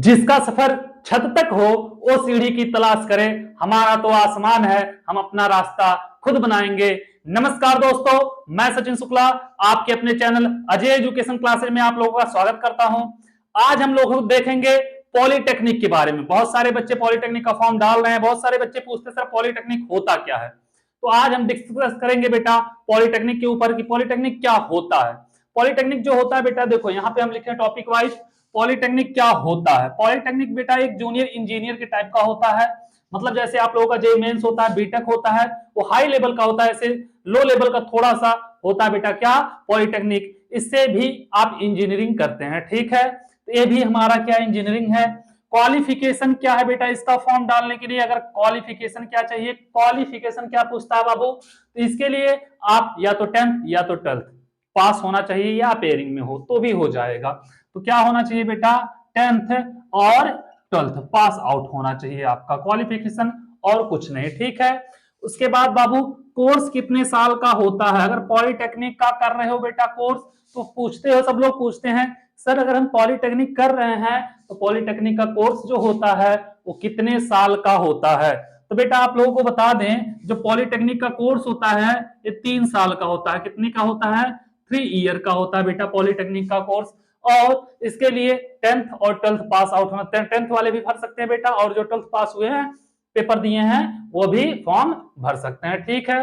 जिसका सफर छत तक हो वो सीढ़ी की तलाश करे, हमारा तो आसमान है, हम अपना रास्ता खुद बनाएंगे। नमस्कार दोस्तों, मैं सचिन शुक्ला आपके अपने चैनल अजय एजुकेशन क्लासेज में आप लोगों का स्वागत करता हूं। आज हम लोग देखेंगे पॉलिटेक्निक के बारे में। बहुत सारे बच्चे पॉलिटेक्निक का फॉर्म डाल रहे हैं, बहुत सारे बच्चे पूछते सर पॉलिटेक्निक होता क्या है। तो आज हम डिस्कस करेंगे बेटा पॉलिटेक्निक के ऊपर कि पॉलिटेक्निक क्या होता है। पॉलिटेक्निक जो होता है बेटा, देखो यहाँ पे हम लिखे हैं टॉपिक वाइज पॉलिटेक्निक क्या होता है। पॉलिटेक्निक बेटा एक जूनियर इंजीनियर के टाइप का होता है। मतलब जैसे आप लोगों का जे मेंस होता है, बीटेक होता है, वो हाई लेवल का होता है, ऐसे लो लेवल का थोड़ा सा होता है बेटा क्या पॉलिटेक्निक। इससे भी आप इंजीनियरिंग करते हैं, ठीक है। तो ये भी हमारा क्या इंजीनियरिंग है। क्वालिफिकेशन क्या है बेटा इसका फॉर्म डालने के लिए, अगर क्वालिफिकेशन क्या चाहिए, क्वालिफिकेशन क्या पूछता है बाबू, तो इसके लिए आप या तो 10th या तो 12th पास होना चाहिए या पेयरिंग में हो तो भी हो जाएगा। तो क्या होना चाहिए बेटा 10th और 12th पास आउट होना चाहिए आपका क्वालिफिकेशन, और कुछ नहीं, ठीक है। उसके बाद बाबू कोर्स कितने साल का होता है। अगर पॉलिटेक्निक का कर रहे हो बेटा कोर्स तो पूछते हो, सब लोग पूछते हैं सर अगर हम पॉलिटेक्निक कर रहे हैं तो पॉलिटेक्निक का कोर्स जो होता है वो कितने साल का होता है। तो बेटा आप लोगों को बता दें जो पॉलिटेक्निक का कोर्स होता है ये 3 साल का होता है। कितने का होता है, 3 ईयर का होता है बेटा पॉलिटेक्निक का कोर्स। और इसके लिए 10th और 12th पास आउट होना, 10th वाले भी भर सकते हैं बेटा, और जो 12th पास हुए हैं पेपर दिए हैं वो भी फॉर्म भर सकते हैं, ठीक है।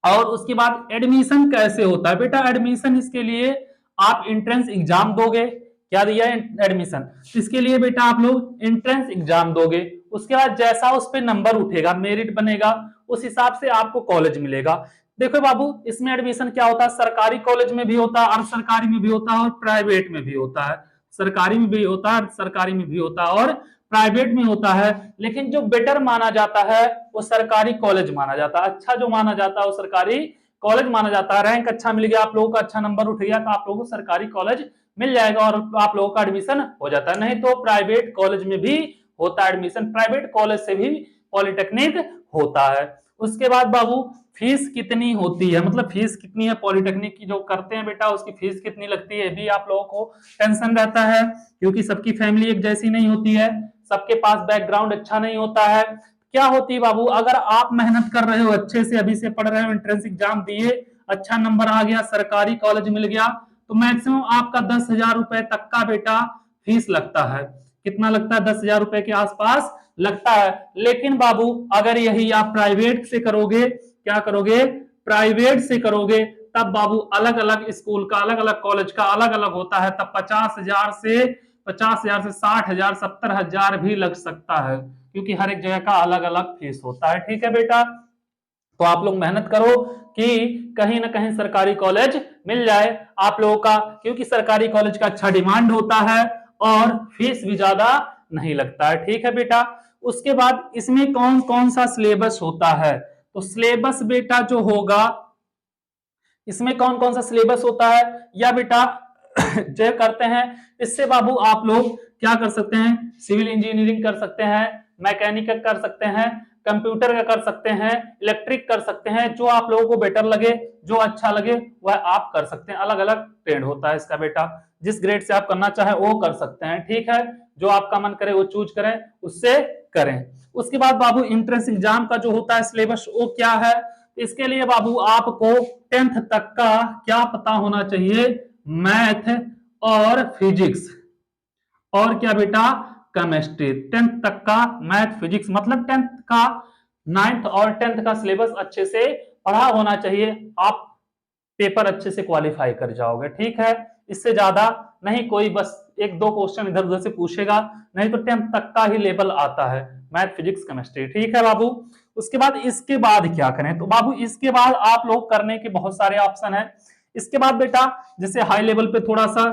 और उसके बाद एडमिशन कैसे होता है बेटा, एडमिशन इसके लिए आप एंट्रेंस एग्जाम दोगे। क्या दिया है एडमिशन, इसके लिए बेटा आप लोग एंट्रेंस एग्जाम दोगे। उसके बाद जैसा उस पर नंबर उठेगा, मेरिट बनेगा, उस हिसाब से आपको कॉलेज मिलेगा। देखो बाबू इसमें एडमिशन क्या होता है, सरकारी कॉलेज में भी होता है, अर्ध सरकारी में भी होता है और प्राइवेट में भी होता है। सरकारी में भी होता है, अर्ध सरकारी में भी होता है और प्राइवेट में होता है। लेकिन जो बेटर माना जाता है वो सरकारी कॉलेज माना जाता है, अच्छा जो माना जाता है वो सरकारी कॉलेज माना जाता है। रैंक अच्छा मिल गया, आप लोगों का अच्छा नंबर उठ गया तो आप लोगों को सरकारी कॉलेज मिल जाएगा और आप लोगों का एडमिशन हो जाता है। नहीं तो प्राइवेट कॉलेज में भी होता है एडमिशन, प्राइवेट कॉलेज से भी पॉलिटेक्निक होता है। उसके बाद बाबू फीस कितनी होती है, मतलब फीस कितनी है पॉलिटेक्निक की जो करते हैं बेटा उसकी फीस कितनी लगती है, भी आप लोगों को टेंशन रहता है क्योंकि सबकी फैमिली एक जैसी नहीं होती है, सबके पास बैकग्राउंड अच्छा नहीं होता है। क्या होती है बाबू, अगर आप मेहनत कर रहे हो अच्छे से, अभी से पढ़ रहे हो, एंट्रेंस एग्जाम दिए, अच्छा नंबर आ गया, सरकारी कॉलेज मिल गया, तो मैक्सिमम आपका 10,000 रुपए तक का बेटा फीस लगता है। कितना लगता है, 10,000 रुपए के आसपास लगता है। लेकिन बाबू अगर यही आप प्राइवेट से करोगे, क्या करोगे, प्राइवेट से करोगे, तब बाबू अलग अलग स्कूल का, अलग अलग कॉलेज का अलग अलग होता है, तब 50,000 से 60,000, 70,000 भी लग सकता है, क्योंकि हर एक जगह का अलग अलग फीस होता है, ठीक है बेटा। तो आप लोग मेहनत करो कि कहीं ना कहीं सरकारी कॉलेज मिल जाए आप लोगों का, क्योंकि सरकारी कॉलेज का अच्छा डिमांड होता है और फीस भी ज्यादा नहीं लगता है, ठीक है बेटा। उसके बाद इसमें कौन कौन सा सिलेबस होता है, तो सिलेबस बेटा जो होगा इसमें कौन कौन सा सिलेबस होता है या बेटा जो करते हैं इससे बाबू आप लोग क्या कर सकते हैं, सिविल इंजीनियरिंग कर सकते हैं, मैकेनिकल कर सकते हैं, कंप्यूटर का कर सकते हैं, इलेक्ट्रिक कर सकते हैं, जो आप लोगों को बेटर लगे, जो अच्छा लगे वह आप कर सकते हैं। अलग अलग ट्रेंड होता है इसका बेटा, जिस ग्रेड से आप करना चाहे वो कर सकते हैं, ठीक है। जो आपका मन करे वो चूज करें, उससे करें। उसके बाद बाबू एंट्रेंस एग्जाम का जो होता है सिलेबस वो क्या है, इसके लिए बाबू आपको 10th तक का क्या पता होना चाहिए, मैथ और फिजिक्स और क्या बेटा केमिस्ट्री। 10th तक का मैथ फिजिक्स, मतलब 10th का 9th और 10th का सिलेबस अच्छे से पढ़ा होना चाहिए, आप पेपर अच्छे से क्वालिफाई कर जाओगे, ठीक है। इससे ज्यादा नहीं, कोई बस एक दो क्वेश्चन इधर उधर से पूछेगा, नहीं तो 10th तक का ही लेवल आता है, मैथ फिजिक्स केमिस्ट्री, ठीक है बाबू। उसके बाद इसके बाद क्या करें, तो बाबू इसके बाद आप लोग करने के बहुत सारे ऑप्शन है। इसके बाद बेटा जैसे हाई लेवल पे थोड़ा सा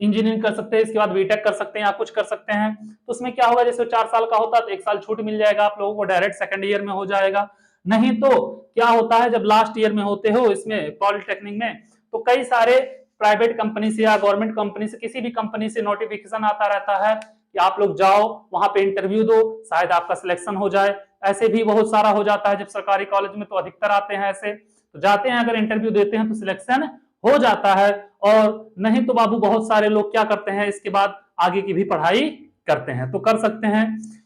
इंजीनियरिंग कर सकते हैं, इसके बाद बीटेक कर सकते हैं या कुछ कर सकते हैं। तो उसमें क्या होगा, जैसे 4 साल का होता है तो 1 साल छूट मिल जाएगा आप लोगों को, डायरेक्ट सेकंड ईयर में हो जाएगा। नहीं तो क्या होता है, जब लास्ट ईयर में होते हो इसमें पॉलिटेक्निक में, तो कई सारे प्राइवेट कंपनी से या गवर्नमेंट कंपनी से, किसी भी कंपनी से नोटिफिकेशन आता रहता है कि आप लोग जाओ वहां पे इंटरव्यू दो, शायद आपका सिलेक्शन हो जाए। ऐसे भी बहुत सारा हो जाता है, जब सरकारी कॉलेज में तो अधिकतर आते हैं ऐसे, तो जाते हैं, अगर इंटरव्यू देते हैं तो सिलेक्शन हो जाता है। और नहीं तो बाबू बहुत सारे लोग क्या करते हैं, इसके बाद आगे की भी पढ़ाई करते हैं तो कर सकते हैं।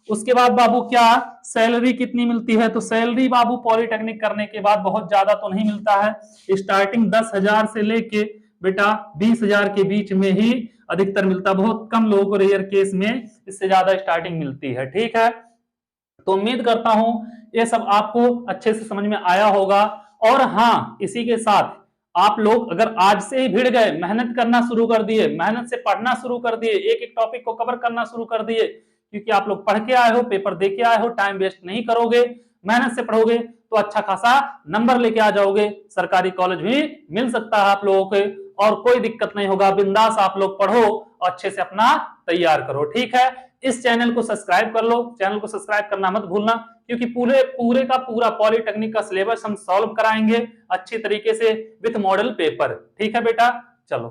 उसके बाद बाबू क्या सैलरी कितनी मिलती है, तो सैलरी बाबू पॉलिटेक्निक करने के बाद बहुत ज्यादा तो नहीं मिलता है, स्टार्टिंग 10,000 से लेके बेटा 20,000 के बीच में ही अधिकतर मिलता, बहुत कम लोगों को रेयर केस में इससे ज्यादा स्टार्टिंग मिलती है। ठीक है, तो उम्मीद करता हूं ये सब आपको अच्छे से समझ में आया होगा। और हाँ, इसी के साथ आप लोग अगर आज से ही भिड़ गए, मेहनत करना शुरू कर दिए, मेहनत से पढ़ना शुरू कर दिए, एक एक टॉपिक को कवर करना शुरू कर दिए, क्योंकि आप लोग पढ़ के आए हो, पेपर दे के आए हो, टाइम वेस्ट नहीं करोगे, मेहनत से पढ़ोगे तो अच्छा खासा नंबर लेके आ जाओगे, सरकारी कॉलेज भी मिल सकता है आप लोगों के, और कोई दिक्कत नहीं होगा। बिंदास आप लोग पढ़ो और अच्छे से अपना तैयार करो। ठीक है, इस चैनल को सब्सक्राइब कर लो, चैनल को सब्सक्राइब करना मत भूलना, क्योंकि पूरे पूरे का पूरा पॉलिटेक्निक का सिलेबस हम सॉल्व कराएंगे अच्छी तरीके से विथ मॉडल पेपर। ठीक है बेटा, चलो।